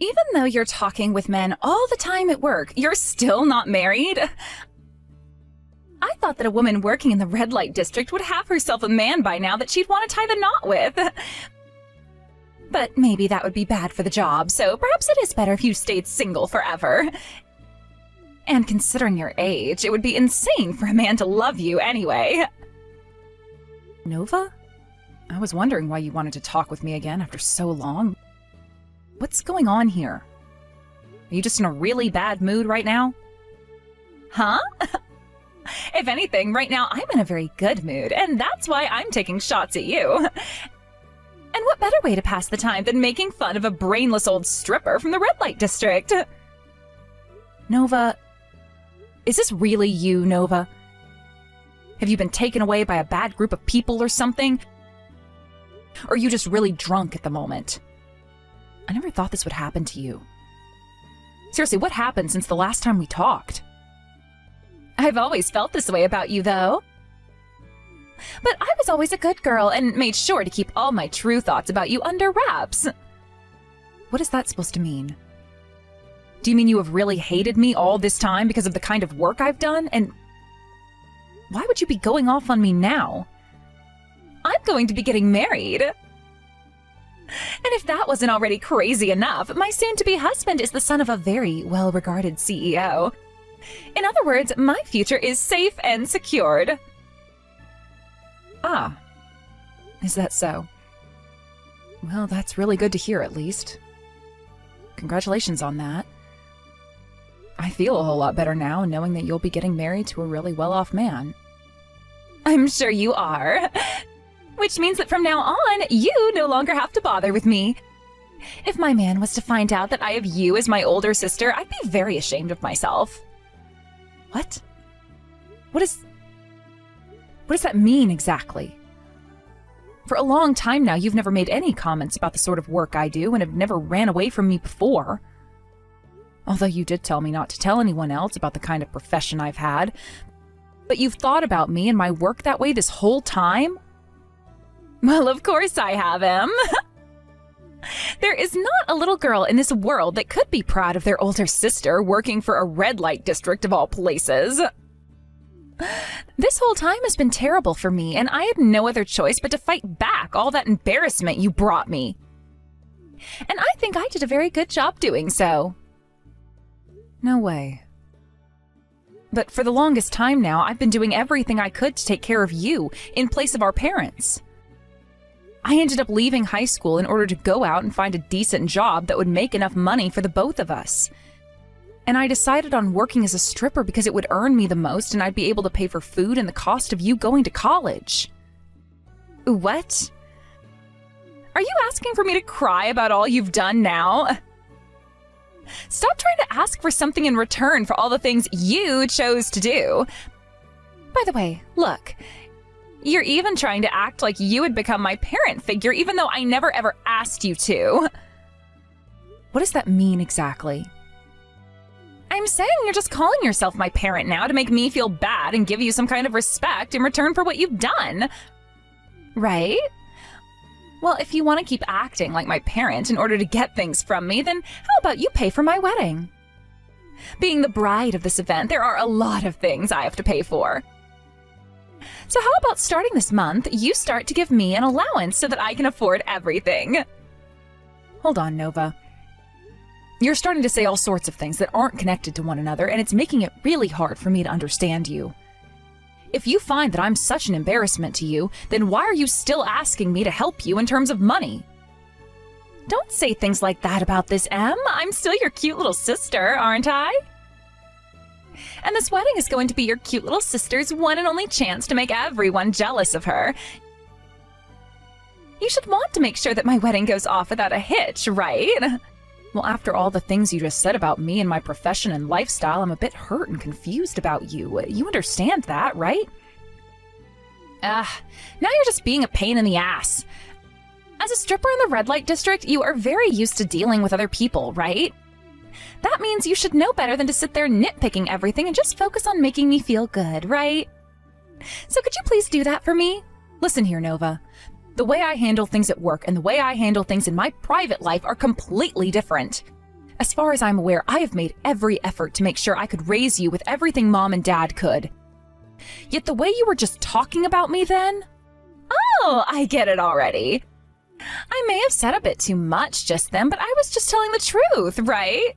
Even though you're talking with men all the time at work, you're still not married? I thought that a woman working in the red light district would have herself a man by now that she'd want to tie the knot with. But maybe that would be bad for the job, so perhaps it is better if you stayed single forever. And considering your age, it would be insane for a man to love you anyway. Nova? I was wondering why you wanted to talk with me again after so long. What's going on here? Are you just in a really bad mood right now? Huh? If anything, right now I'm in a very good mood, and that's why I'm taking shots at you. And what better way to pass the time than making fun of a brainless old stripper from the red light district? Nova, is this really you, Nova? Have you been taken away by a bad group of people or something? Or are you just really drunk at the moment? I never thought this would happen to you. Seriously, what happened since the last time we talked? I've always felt this way about you, though. But I was always a good girl and made sure to keep all my true thoughts about you under wraps. What is that supposed to mean? Do you mean you have really hated me all this time because of the kind of work I've done? And why would you be going off on me now? I'm going to be getting married. And if that wasn't already crazy enough, my soon-to-be husband is the son of a very well-regarded CEO. In other words, my future is safe and secured. Ah, is that so? Well, that's really good to hear, at least. Congratulations on that. I feel a whole lot better now knowing that you'll be getting married to a really well-off man. I'm sure you are. Which means that from now on, you no longer have to bother with me. If my man was to find out that I have you as my older sister, I'd be very ashamed of myself. What? What does that mean exactly? For a long time now, you've never made any comments about the sort of work I do and have never ran away from me before. Although you did tell me not to tell anyone else about the kind of profession I've had. But you've thought about me and my work that way this whole time? Well, of course I have him. There is not a little girl in this world that could be proud of their older sister working for a red light district of all places. This whole time has been terrible for me, and I had no other choice but to fight back all that embarrassment you brought me. And I think I did a very good job doing so. No way. But for the longest time now, I've been doing everything I could to take care of you in place of our parents. I ended up leaving high school in order to go out and find a decent job that would make enough money for the both of us. And I decided on working as a stripper because it would earn me the most and I'd be able to pay for food and the cost of you going to college. What? Are you asking for me to cry about all you've done now? Stop trying to ask for something in return for all the things you chose to do. By the way, look. You're even trying to act like you would become my parent figure even though I never ever asked you to. What does that mean exactly? I'm saying you're just calling yourself my parent now to make me feel bad and give you some kind of respect in return for what you've done. Right? Well, if you want to keep acting like my parent in order to get things from me, then how about you pay for my wedding? Being the bride of this event, there are a lot of things I have to pay for. So how about starting this month, you start to give me an allowance so that I can afford everything? Hold on, Nova. You're starting to say all sorts of things that aren't connected to one another, and it's making it really hard for me to understand you. If you find that I'm such an embarrassment to you, then why are you still asking me to help you in terms of money? Don't say things like that about this, Em. I'm still your cute little sister, aren't I? And this wedding is going to be your cute little sister's one and only chance to make everyone jealous of her. You should want to make sure that my wedding goes off without a hitch, right? Well, after all the things you just said about me and my profession and lifestyle, I'm a bit hurt and confused about you. You understand that, right? Now you're just being a pain in the ass. As a stripper in the red light district, you are very used to dealing with other people, right? That means you should know better than to sit there nitpicking everything and just focus on making me feel good, right? So could you please do that for me? Listen here, Nova. The way I handle things at work and the way I handle things in my private life are completely different. As far as I'm aware, I have made every effort to make sure I could raise you with everything Mom and Dad could. Yet the way you were just talking about me then? Oh, I get it already. I may have said a bit too much just then, but I was just telling the truth, right?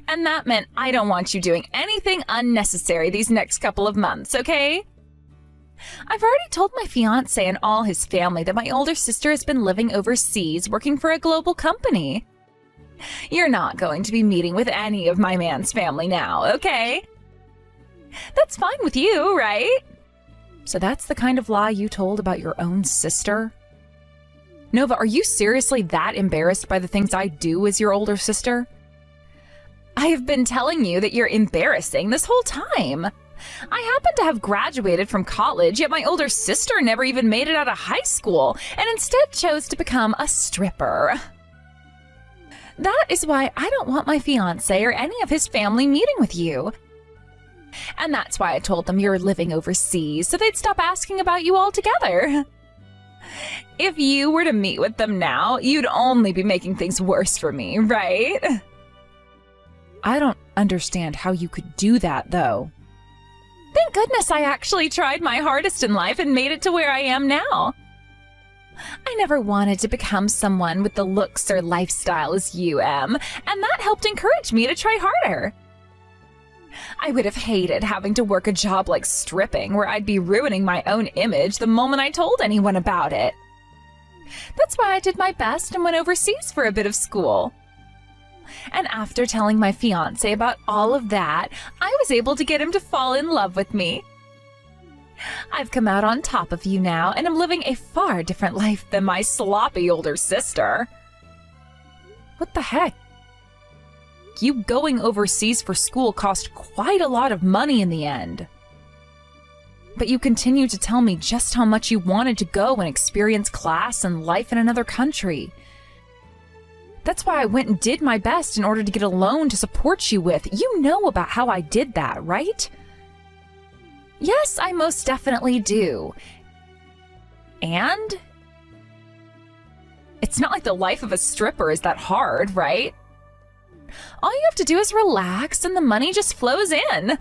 And that meant I don't want you doing anything unnecessary these next couple of months, okay? I've already told my fiancé and all his family that my older sister has been living overseas working for a global company. You're not going to be meeting with any of my man's family now, okay? That's fine with you, right? So that's the kind of lie you told about your own sister? Nova, are you seriously that embarrassed by the things I do as your older sister? I have been telling you that you're embarrassing this whole time. I happen to have graduated from college, yet my older sister never even made it out of high school and instead chose to become a stripper. That is why I don't want my fiancé or any of his family meeting with you. And that's why I told them you're living overseas, so they'd stop asking about you altogether. If you were to meet with them now, you'd only be making things worse for me, right? I don't understand how you could do that, though. Thank goodness I actually tried my hardest in life and made it to where I am now. I never wanted to become someone with the looks or lifestyle as you am, and that helped encourage me to try harder. I would have hated having to work a job like stripping, where I'd be ruining my own image the moment I told anyone about it. That's why I did my best and went overseas for a bit of school. And after telling my fiancé about all of that, I was able to get him to fall in love with me. I've come out on top of you now, and am living a far different life than my sloppy older sister. What the heck? You going overseas for school cost quite a lot of money in the end. But you continue to tell me just how much you wanted to go and experience class and life in another country. That's why I went and did my best in order to get a loan to support you with. You know about how I did that, right? Yes, I most definitely do. And? It's not like the life of a stripper is that hard, right? All you have to do is relax and the money just flows in.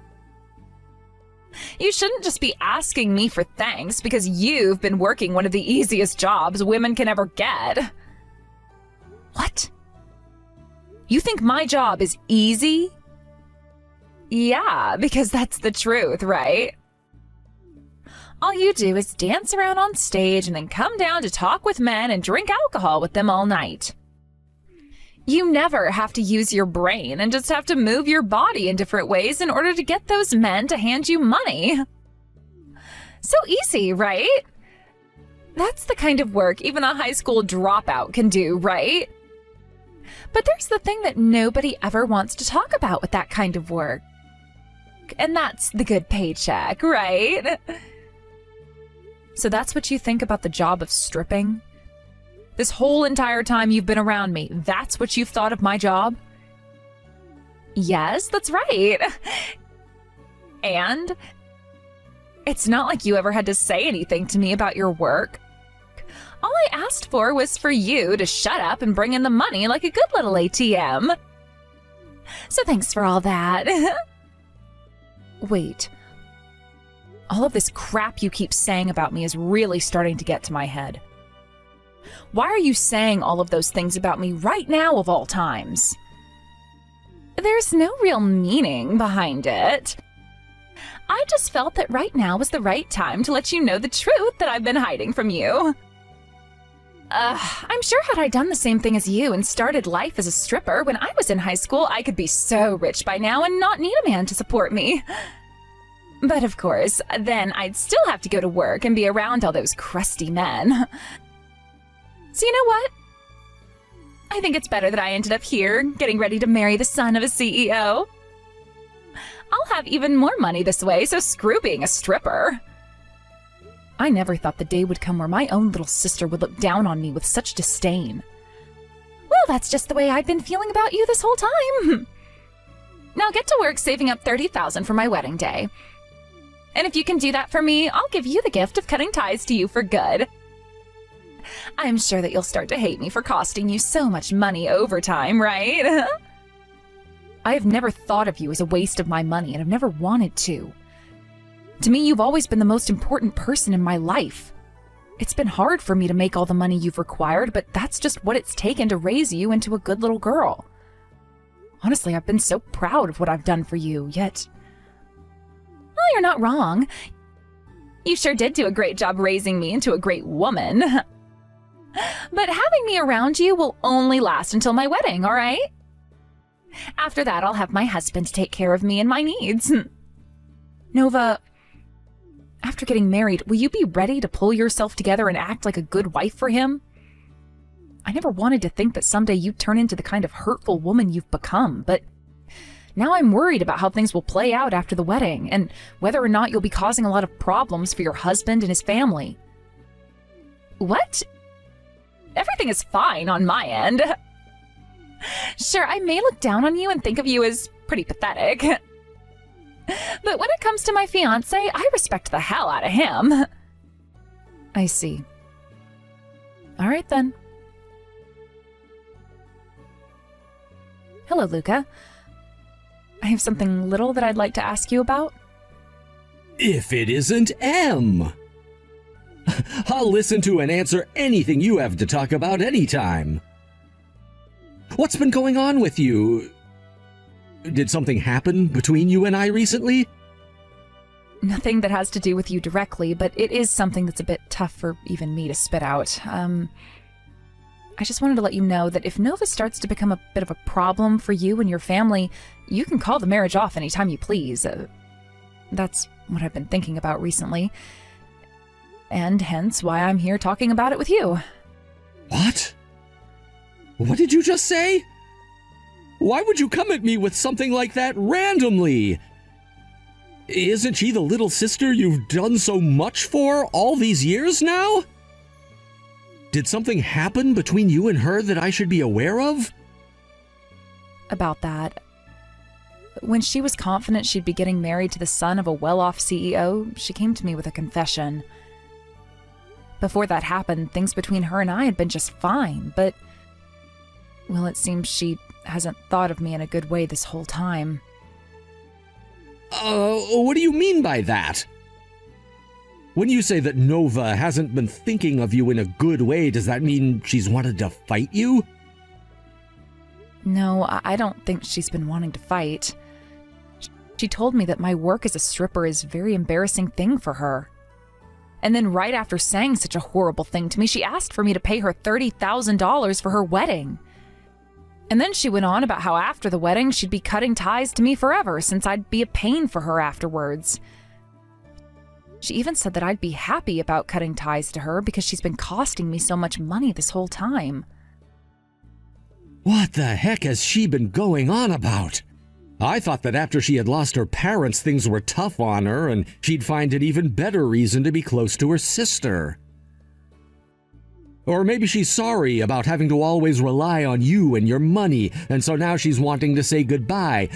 You shouldn't just be asking me for thanks because you've been working one of the easiest jobs women can ever get. What? You think my job is easy? Yeah, because that's the truth, right? All you do is dance around on stage and then come down to talk with men and drink alcohol with them all night. You never have to use your brain and just have to move your body in different ways in order to get those men to hand you money. So easy, right? That's the kind of work even a high school dropout can do, right? But there's the thing that nobody ever wants to talk about with that kind of work. And that's the good paycheck, right? So that's what you think about the job of stripping? This whole entire time you've been around me, that's what you've thought of my job? Yes, that's right. And it's not like you ever had to say anything to me about your work. All I asked for was for you to shut up and bring in the money like a good little ATM. So thanks for all that. Wait. All of this crap you keep saying about me is really starting to get to my head. Why are you saying all of those things about me right now of all times? There's no real meaning behind it. I just felt that right now was the right time to let you know the truth that I've been hiding from you. I'm sure had I done the same thing as you and started life as a stripper when I was in high school, I could be so rich by now and not need a man to support me. But of course, then I'd still have to go to work and be around all those crusty men. So you know what? I think it's better that I ended up here, getting ready to marry the son of a CEO. I'll have even more money this way, so screw being a stripper. I never thought the day would come where my own little sister would look down on me with such disdain. Well, that's just the way I've been feeling about you this whole time. Now get to work saving up $30,000 for my wedding day. And if you can do that for me, I'll give you the gift of cutting ties to you for good. I'm sure that you'll start to hate me for costing you so much money over time, right? I have never thought of you as a waste of my money, and I've never wanted to. To me, you've always been the most important person in my life. It's been hard for me to make all the money you've required, but that's just what it's taken to raise you into a good little girl. Honestly, I've been so proud of what I've done for you, yet... Well, you're not wrong. You sure did do a great job raising me into a great woman. But having me around you will only last until my wedding, all right? After that, I'll have my husband take care of me and my needs. Nova, after getting married, will you be ready to pull yourself together and act like a good wife for him? I never wanted to think that someday you'd turn into the kind of hurtful woman you've become, but now I'm worried about how things will play out after the wedding, and whether or not you'll be causing a lot of problems for your husband and his family. What? Everything is fine on my end. Sure, I may look down on you and think of you as pretty pathetic. But when it comes to my fiancé, I respect the hell out of him. I see. All right, then. Hello, Luca. I have something little that I'd like to ask you about. If it isn't M! I'll listen to and answer anything you have to talk about anytime. What's been going on with you? Did something happen between you and I recently? Nothing that has to do with you directly, but it is something that's a bit tough for even me to spit out. I just wanted to let you know that if Nova starts to become a bit of a problem for you and your family, you can call the marriage off anytime you please. That's what I've been thinking about recently. And hence why I'm here talking about it with you. What? What did you just say? Why would you come at me with something like that randomly? Isn't she the little sister you've done so much for all these years now? Did something happen between you and her that I should be aware of? About that. When she was confident she'd be getting married to the son of a well-off CEO, she came to me with a confession. Before that happened, things between her and I had been just fine, but... well, it seems she hasn't thought of me in a good way this whole time. What do you mean by that? When you say that Nova hasn't been thinking of you in a good way, does that mean she's wanted to fight you? No, I don't think she's been wanting to fight. She told me that my work as a stripper is a very embarrassing thing for her. And then right after saying such a horrible thing to me, she asked for me to pay her $30,000 for her wedding. And then she went on about how after the wedding, she'd be cutting ties to me forever since I'd be a pain for her afterwards. She even said that I'd be happy about cutting ties to her because she's been costing me so much money this whole time. What the heck has she been going on about? I thought that after she had lost her parents, things were tough on her and she'd find an even better reason to be close to her sister. Or maybe she's sorry about having to always rely on you and your money, and so now she's wanting to say goodbye,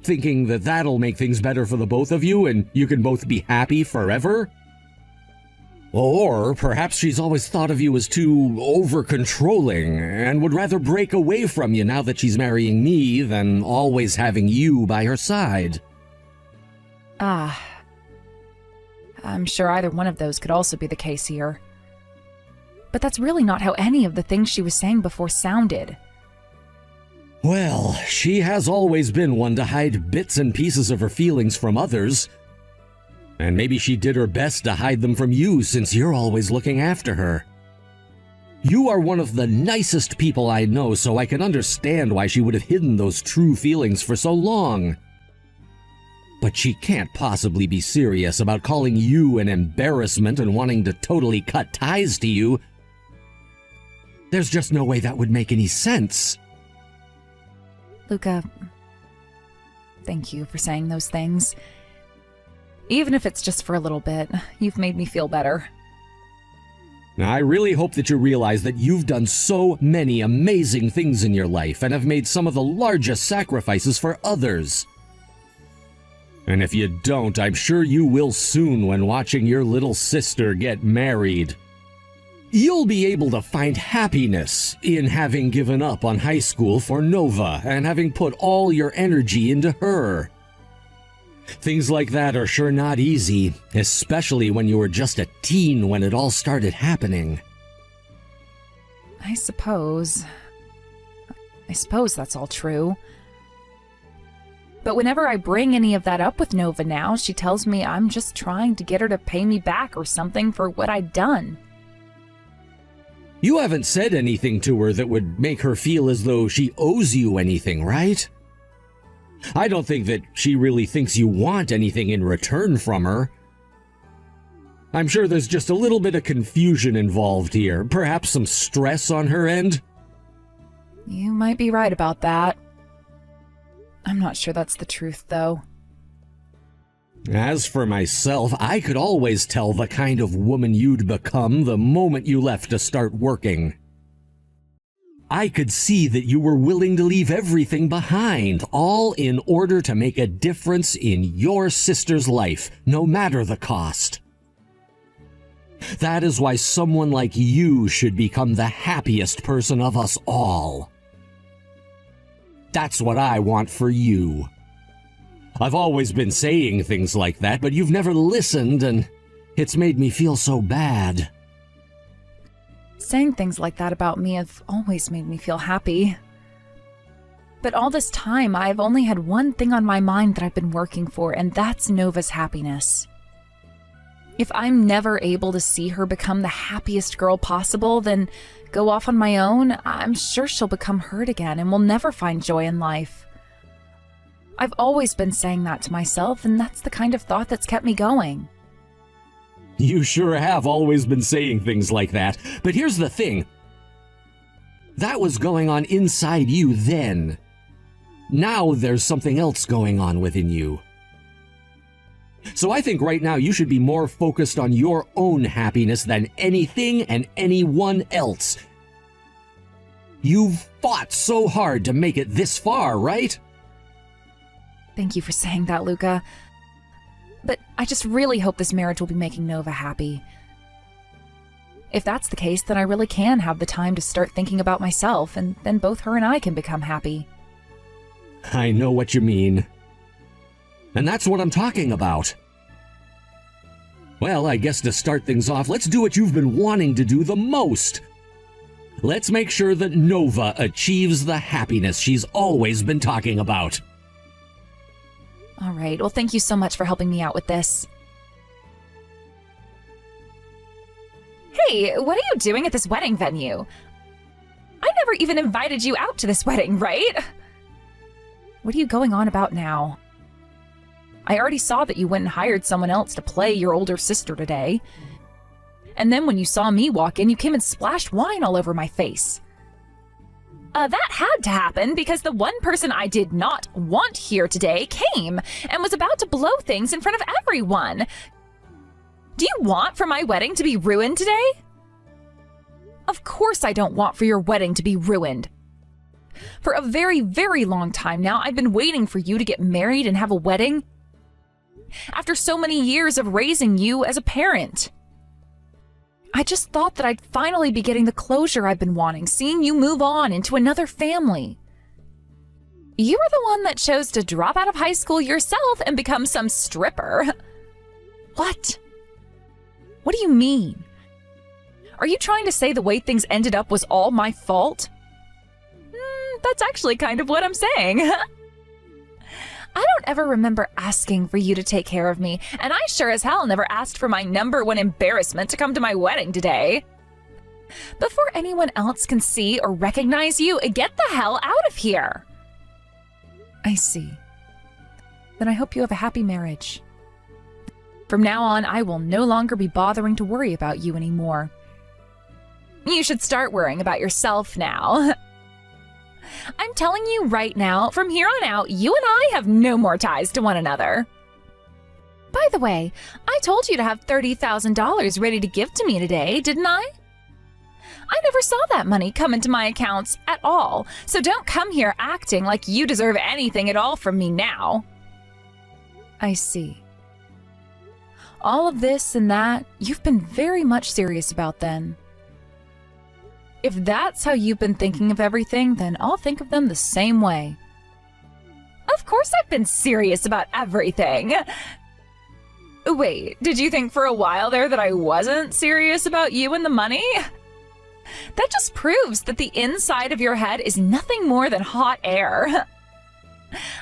thinking that that'll make things better for the both of you and you can both be happy forever? Or perhaps she's always thought of you as too over-controlling and would rather break away from you now that she's marrying me than always having you by her side. I'm sure either one of those could also be the case here. But that's really not how any of the things she was saying before sounded. Well, she has always been one to hide bits and pieces of her feelings from others. And maybe she did her best to hide them from you since you're always looking after her. You are one of the nicest people I know, so I can understand why she would have hidden those true feelings for so long. But she can't possibly be serious about calling you an embarrassment and wanting to totally cut ties to you. There's just no way that would make any sense. Luca, thank you for saying those things. Even if it's just for a little bit, you've made me feel better. I really hope that you realize that you've done so many amazing things in your life and have made some of the largest sacrifices for others. And if you don't, I'm sure you will soon when watching your little sister get married. You'll be able to find happiness in having given up on high school for Nova and having put all your energy into her. Things like that are sure not easy, especially when you were just a teen when it all started happening. I suppose that's all true. But whenever I bring any of that up with Nova now, she tells me I'm just trying to get her to pay me back or something for what I'd done. You haven't said anything to her that would make her feel as though she owes you anything, right? I don't think that she really thinks you want anything in return from her. I'm sure there's just a little bit of confusion involved here, perhaps some stress on her end. You might be right about that. I'm not sure that's the truth, though. As for myself, I could always tell the kind of woman you'd become the moment you left to start working. I could see that you were willing to leave everything behind, all in order to make a difference in your sister's life, no matter the cost. That is why someone like you should become the happiest person of us all. That's what I want for you. I've always been saying things like that, but you've never listened, and it's made me feel so bad. Saying things like that about me have always made me feel happy. But all this time, I've only had one thing on my mind that I've been working for, and that's Nova's happiness. If I'm never able to see her become the happiest girl possible, then go off on my own, I'm sure she'll become hurt again and will never find joy in life. I've always been saying that to myself, and that's the kind of thought that's kept me going. You sure have always been saying things like that, but here's the thing. That was going on inside you then. Now there's something else going on within you. So I think right now you should be more focused on your own happiness than anything and anyone else. You've fought so hard to make it this far, right? Thank you for saying that, Luca. But I just really hope this marriage will be making Nova happy. If that's the case, then I really can have the time to start thinking about myself, and then both her and I can become happy. I know what you mean. And that's what I'm talking about. Well, I guess to start things off, let's do what you've been wanting to do the most. Let's make sure that Nova achieves the happiness she's always been talking about. All right, well, thank you so much for helping me out with this. Hey, what are you doing at this wedding venue? I never even invited you out to this wedding, right? What are you going on about now? I already saw that you went and hired someone else to play your older sister today. And then when you saw me walk in, you came and splashed wine all over my face. That had to happen because the one person I did not want here today came and was about to blow things in front of everyone. Do you want for my wedding to be ruined today? Of course I don't want for your wedding to be ruined. For a very, very long time now, I've been waiting for you to get married and have a wedding. After so many years of raising you as a parent. I just thought that I'd finally be getting the closure I've been wanting, seeing you move on into another family. You were the one that chose to drop out of high school yourself and become some stripper. What? What do you mean? Are you trying to say the way things ended up was all my fault? That's actually kind of what I'm saying. I don't ever remember asking for you to take care of me, and I sure as hell never asked for my #1 embarrassment to come to my wedding today. Before anyone else can see or recognize you, get the hell out of here. I see. Then I hope you have a happy marriage. From now on, I will no longer be bothering to worry about you anymore. You should start worrying about yourself now. I'm telling you right now, from here on out, you and I have no more ties to one another. By the way, I told you to have $30,000 ready to give to me today, didn't I? I never saw that money come into my accounts at all, so don't come here acting like you deserve anything at all from me now. I see. All of this and that, you've been very much serious about then. If that's how you've been thinking of everything, then I'll think of them the same way. Of course I've been serious about everything. Wait, did you think for a while there that I wasn't serious about you and the money? That just proves that the inside of your head is nothing more than hot air.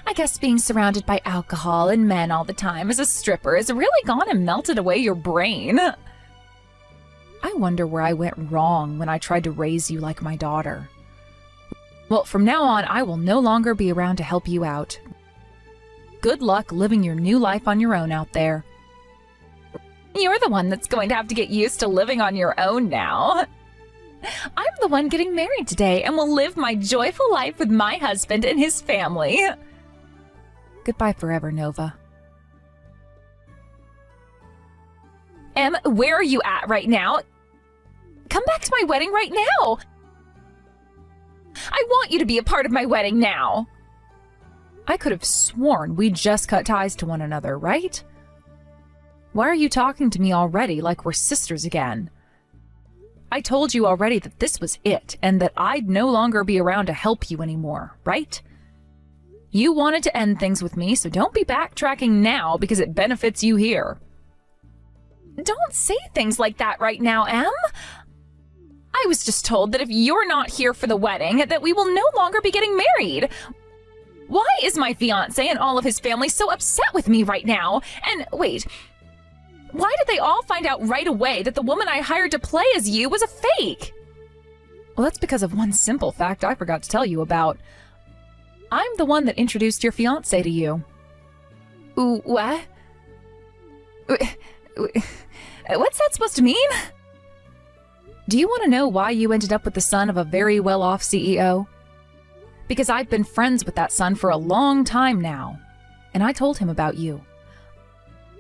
I guess being surrounded by alcohol and men all the time as a stripper has really gone and melted away your brain. I wonder where I went wrong when I tried to raise you like my daughter. Well, from now on, I will no longer be around to help you out. Good luck living your new life on your own out there. You're the one that's going to have to get used to living on your own now. I'm the one getting married today and will live my joyful life with my husband and his family. Goodbye forever, Nova. Em, where are you at right now? Come back to my wedding right now. I want you to be a part of my wedding now. I could have sworn we just cut ties to one another, right? Why are you talking to me already like we're sisters again? I told you already that this was it, and that I'd no longer be around to help you anymore, right? You wanted to end things with me, so don't be backtracking now because it benefits you here. Don't say things like that right now, Em. I was just told that if you're not here for the wedding, that we will no longer be getting married. Why is my fiancé and all of his family so upset with me right now? And wait, why did they all find out right away that the woman I hired to play as you was a fake? Well, that's because of one simple fact I forgot to tell you about. I'm the one that introduced your fiancé to you. Ooh, what? What's that supposed to mean? Do you want to know why you ended up with the son of a very well-off CEO? Because I've been friends with that son for a long time now, and I told him about you.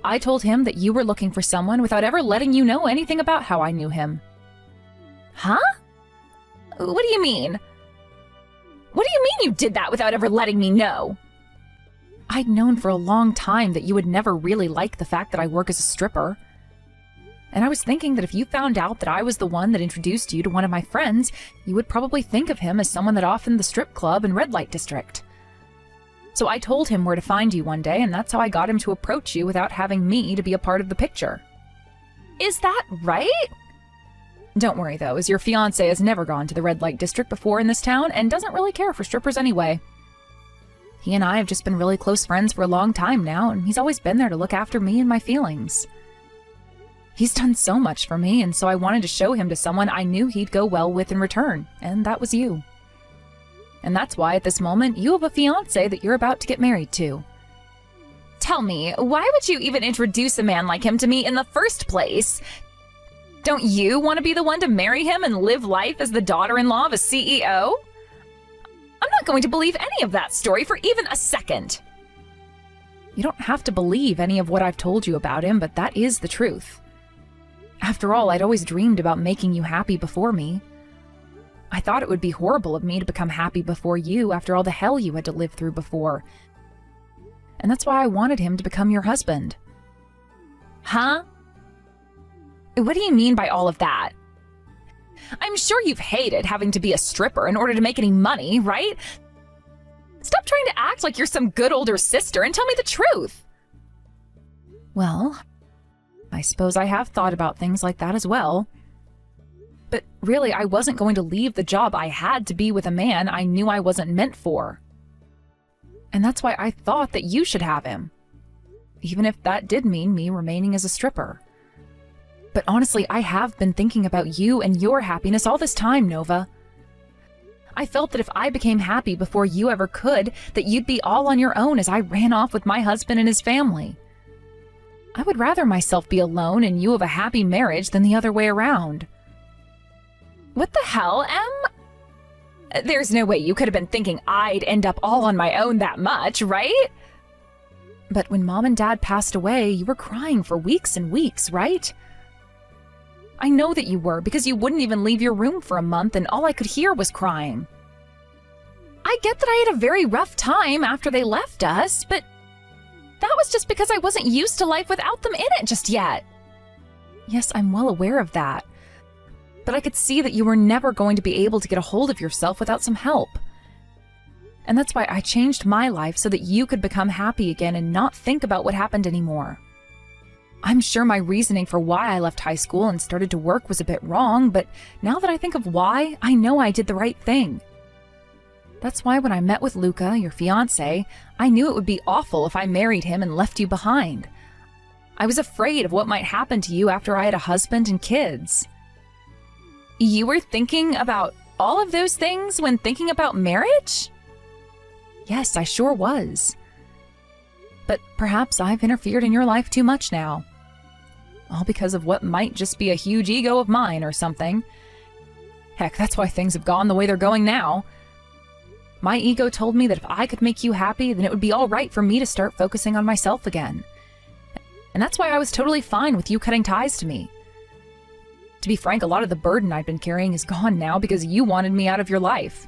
I told him that you were looking for someone without ever letting you know anything about how I knew him. Huh? What do you mean? What do you mean you did that without ever letting me know? I'd known for a long time that you would never really like the fact that I work as a stripper. And I was thinking that if you found out that I was the one that introduced you to one of my friends, you would probably think of him as someone that often the strip club and red light district. So I told him where to find you one day, and that's how I got him to approach you without having me to be a part of the picture. Is that right? Don't worry though, as your fiancé has never gone to the red light district before in this town and doesn't really care for strippers anyway. He and I have just been really close friends for a long time now, and he's always been there to look after me and my feelings. He's done so much for me, and so I wanted to show him to someone I knew he'd go well with in return, and that was you. And that's why at this moment you have a fiancé that you're about to get married to. Tell me, why would you even introduce a man like him to me in the first place? Don't you want to be the one to marry him and live life as the daughter-in-law of a CEO? I'm not going to believe any of that story for even a second. You don't have to believe any of what I've told you about him, but that is the truth. After all, I'd always dreamed about making you happy before me. I thought it would be horrible of me to become happy before you after all the hell you had to live through before. And that's why I wanted him to become your husband. Huh? What do you mean by all of that? I'm sure you've hated having to be a stripper in order to make any money, right? Stop trying to act like you're some good older sister and tell me the truth. Well, I suppose I have thought about things like that as well. But really, I wasn't going to leave the job I had to be with a man I knew I wasn't meant for. And that's why I thought that you should have him. Even if that did mean me remaining as a stripper. But honestly, I have been thinking about you and your happiness all this time, Nova. I felt that if I became happy before you ever could, that you'd be all on your own as I ran off with my husband and his family. I would rather myself be alone and you have a happy marriage than the other way around. What the hell, Em? There's no way you could have been thinking I'd end up all on my own that much, right? But when Mom and Dad passed away, you were crying for weeks and weeks, right? I know that you were, because you wouldn't even leave your room for a month and all I could hear was crying. I get that I had a very rough time after they left us, but that was just because I wasn't used to life without them in it just yet. Yes, I'm well aware of that. but I could see that you were never going to be able to get a hold of yourself without some help. And that's why I changed my life so that you could become happy again and not think about what happened anymore. I'm sure my reasoning for why I left high school and started to work was a bit wrong, but now that I think of why, I know I did the right thing. That's why when I met with Luca, your fiancé, I knew it would be awful if I married him and left you behind. I was afraid of what might happen to you after I had a husband and kids. You were thinking about all of those things when thinking about marriage? Yes, I sure was. But perhaps I've interfered in your life too much now. All because of what might just be a huge ego of mine or something. Heck, that's why things have gone the way they're going now. My ego told me that if I could make you happy, then it would be all right for me to start focusing on myself again. And that's why I was totally fine with you cutting ties to me. To be frank, a lot of the burden I've been carrying is gone now because you wanted me out of your life.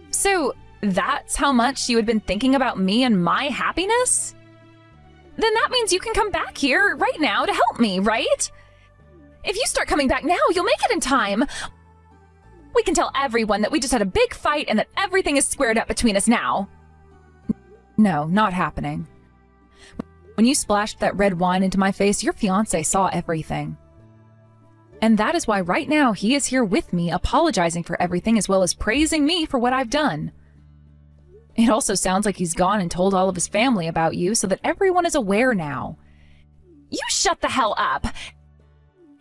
So, that's how much you had been thinking about me and my happiness? Then that means you can come back here right now to help me, right? If you start coming back now, you'll make it in time. We can tell everyone that we just had a big fight and that everything is squared up between us now. No, not happening. When you splashed that red wine into my face, your fiancé saw everything. And that is why right now he is here with me, apologizing for everything as well as praising me for what I've done. It also sounds like he's gone and told all of his family about you so that everyone is aware now. You shut the hell up!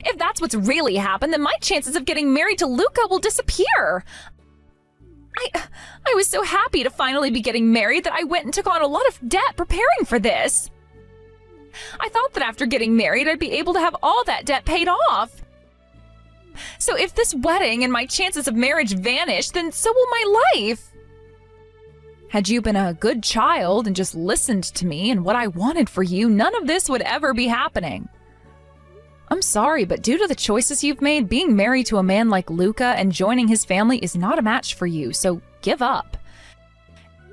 If that's what's really happened, then my chances of getting married to Luca will disappear. I was so happy to finally be getting married that I went and took on a lot of debt preparing for this. I thought that after getting married, I'd be able to have all that debt paid off. So if this wedding and my chances of marriage vanish, then so will my life. Had you been a good child and just listened to me and what I wanted for you, none of this would ever be happening. I'm sorry, but due to the choices you've made, being married to a man like Luca and joining his family is not a match for you, so give up.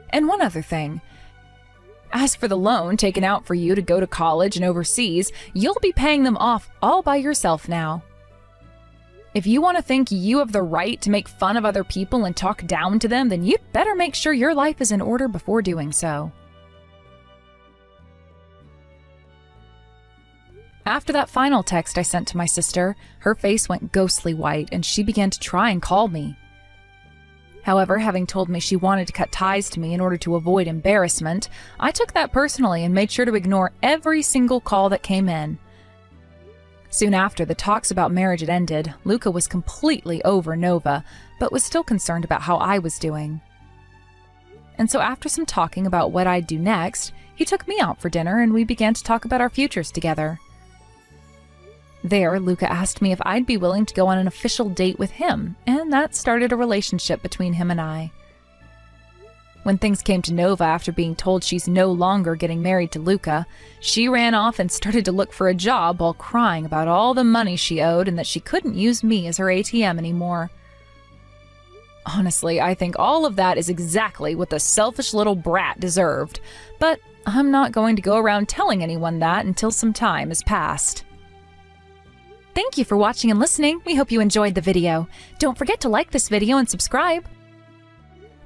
And one other thing. As for the loan taken out for you to go to college and overseas, you'll be paying them off all by yourself now. If you want to think you have the right to make fun of other people and talk down to them, then you'd better make sure your life is in order before doing so. After that final text I sent to my sister, her face went ghostly white and she began to try and call me. However, having told me she wanted to cut ties to me in order to avoid embarrassment, I took that personally and made sure to ignore every single call that came in. Soon after the talks about marriage had ended, Luca was completely over Nova, but was still concerned about how I was doing. And so after some talking about what I'd do next, he took me out for dinner and we began to talk about our futures together. There, Luca asked me if I'd be willing to go on an official date with him, and that started a relationship between him and I. When things came to Nova after being told she's no longer getting married to Luca, she ran off and started to look for a job while crying about all the money she owed and that she couldn't use me as her ATM anymore. Honestly, I think all of that is exactly what the selfish little brat deserved, but I'm not going to go around telling anyone that until some time has passed. Thank you for watching and listening. We hope you enjoyed the video. Don't forget to like this video and subscribe.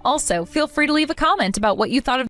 Also, feel free to leave a comment about what you thought of